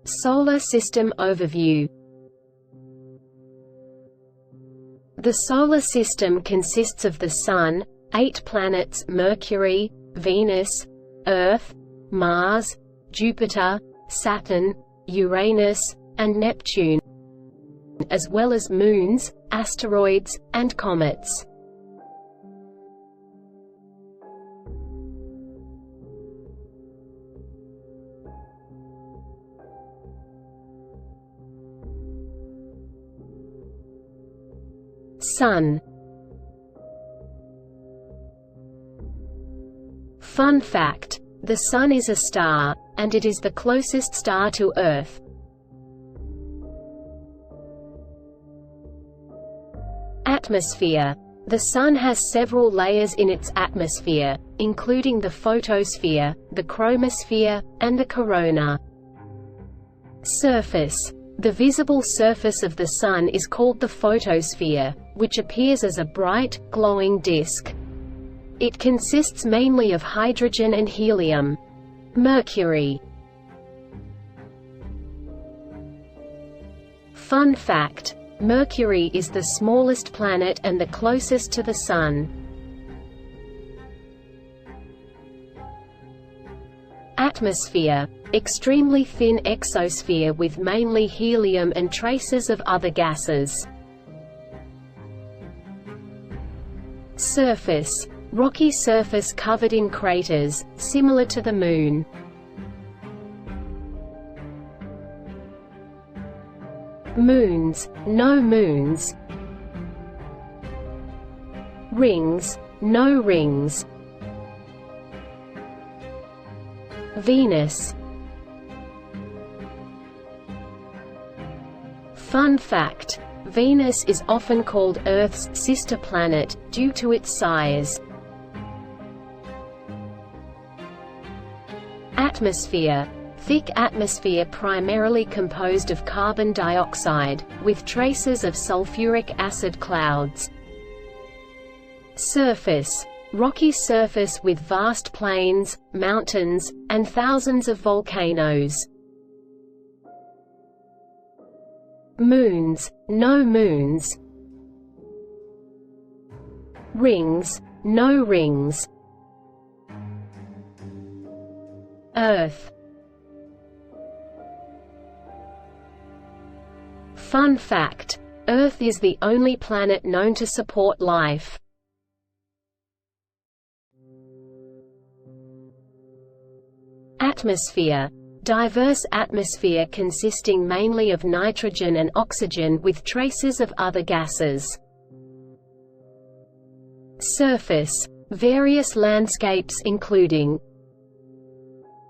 Solar System Overview. The Solar System consists of the Sun, 8 planets Mercury, Venus, Earth, Mars, Jupiter, Saturn, Uranus, and Neptune, as well as moons, asteroids, and comets. Sun. Fun fact: the Sun is a star, and it is the closest star to Earth. Atmosphere. The Sun has several layers in its atmosphere, including the photosphere, the chromosphere, and the corona. Surface. The visible surface of the Sun is called the photosphere, which appears as a bright, glowing disk. It consists mainly of hydrogen and helium. Mercury. Fun fact: Mercury is the smallest planet and the closest to the Sun. Atmosphere. Extremely thin exosphere with mainly helium and traces of other gases. Surface. Rocky surface covered in craters, similar to the Moon. Moons. No moons. Rings. No rings. Venus. Fun fact: Venus is often called Earth's sister planet, due to its size. Atmosphere. Thick atmosphere primarily composed of carbon dioxide, with traces of sulfuric acid clouds. Surface. Rocky surface with vast plains, mountains, and thousands of volcanoes. Moons. No moons. Rings. No rings. Earth. Fun fact: Earth is the only planet known to support life. Atmosphere. Diverse atmosphere consisting mainly of nitrogen and oxygen with traces of other gases. Surface. Various landscapes including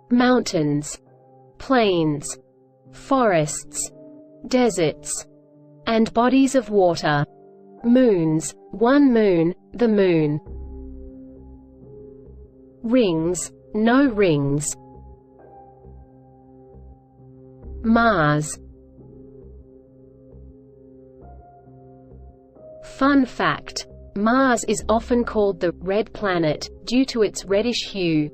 mountains, plains, forests, deserts, and bodies of water. Moons. One moon, the Moon. Rings. No rings. Mars. Fun fact: Mars is often called the red planet, due to its reddish hue.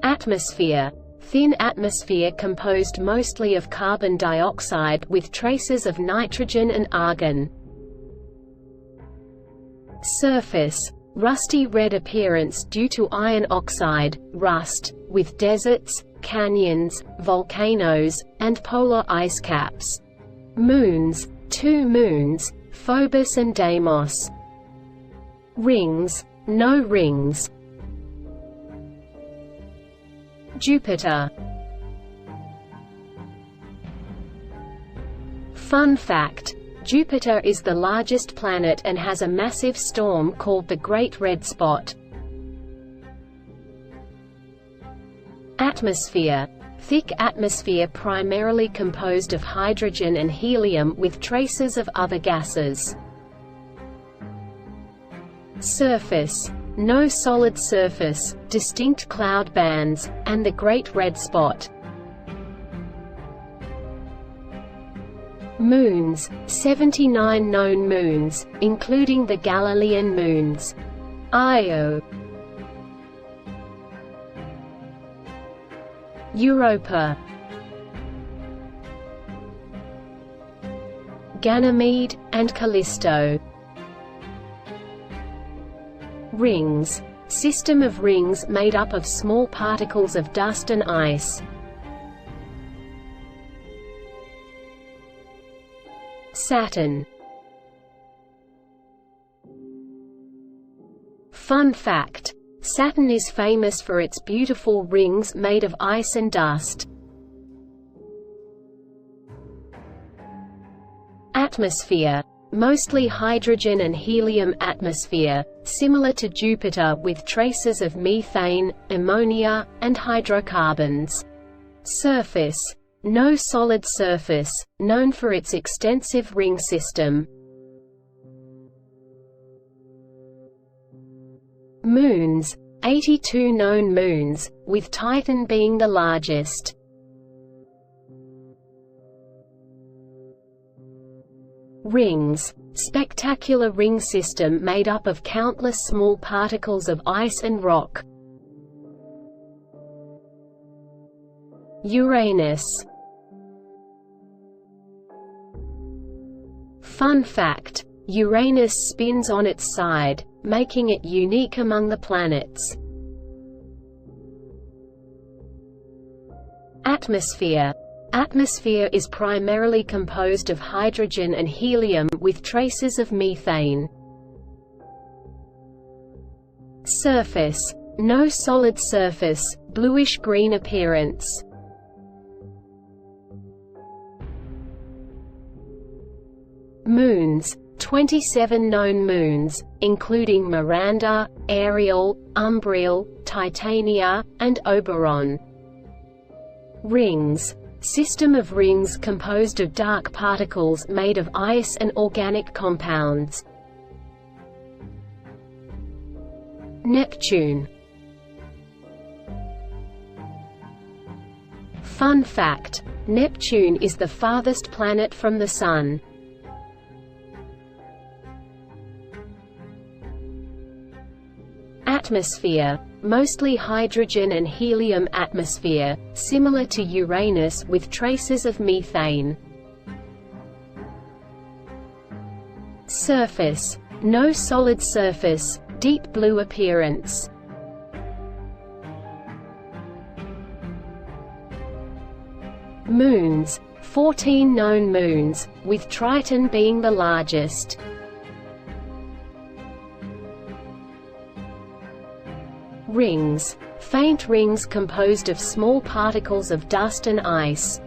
Atmosphere. Thin atmosphere composed mostly of carbon dioxide with traces of nitrogen and argon. Surface. Rusty red appearance due to iron oxide, rust, with deserts, canyons, volcanoes, and polar ice caps. Moons. 2 moons, Phobos and Deimos. Rings. No rings. Jupiter. Fun fact: Jupiter is the largest planet and has a massive storm called the Great Red Spot. Atmosphere. Thick atmosphere primarily composed of hydrogen and helium with traces of other gases. Surface. No solid surface, distinct cloud bands, and the Great Red Spot. Moons. 79 known moons, including the Galilean moons. Io. Europa, Ganymede, and Callisto. Rings. System of rings made up of small particles of dust and ice. Saturn. Fun fact: Saturn is famous for its beautiful rings made of ice and dust. Atmosphere. Mostly hydrogen and helium atmosphere, similar to Jupiter with traces of methane, ammonia, and hydrocarbons. Surface. No solid surface, known for its extensive ring system. Moons. 82 known moons, with Titan being the largest. Rings. Spectacular ring system made up of countless small particles of ice and rock. Uranus. Fun fact: Uranus spins on its side, making it unique among the planets. Atmosphere. Atmosphere is primarily composed of hydrogen and helium with traces of methane. Surface. No solid surface, bluish-green appearance. Moons. 27 known moons, including Miranda, Ariel, Umbriel, Titania, and Oberon. Rings. System of rings composed of dark particles made of ice and organic compounds. Neptune. Fun fact: Neptune is the farthest planet from the Sun. Atmosphere. Mostly hydrogen and helium atmosphere, similar to Uranus with traces of methane. Surface. No solid surface, deep blue appearance. Moons. 14 known moons, with Triton being the largest. Rings. Faint rings composed of small particles of dust and ice.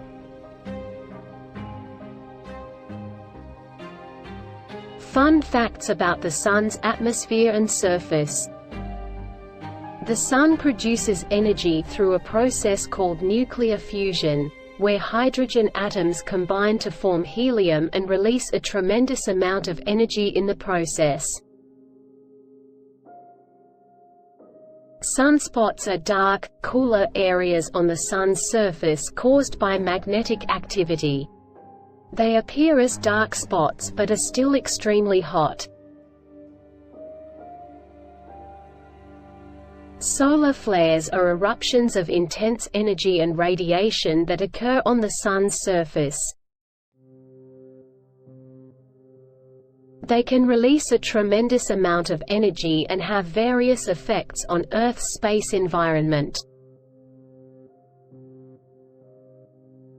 Fun facts about the Sun's atmosphere and surface. The Sun produces energy through a process called nuclear fusion, where hydrogen atoms combine to form helium and release a tremendous amount of energy in the process. Sunspots are dark, cooler areas on the Sun's surface caused by magnetic activity. They appear as dark spots but are still extremely hot. Solar flares are eruptions of intense energy and radiation that occur on the Sun's surface. They can release a tremendous amount of energy and have various effects on Earth's space environment.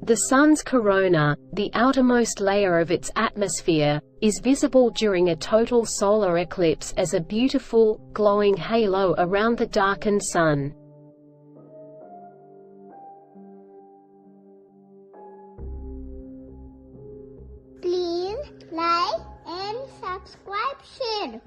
The Sun's corona, the outermost layer of its atmosphere, is visible during a total solar eclipse as a beautiful, glowing halo around the darkened Sun. Please like and subscribe.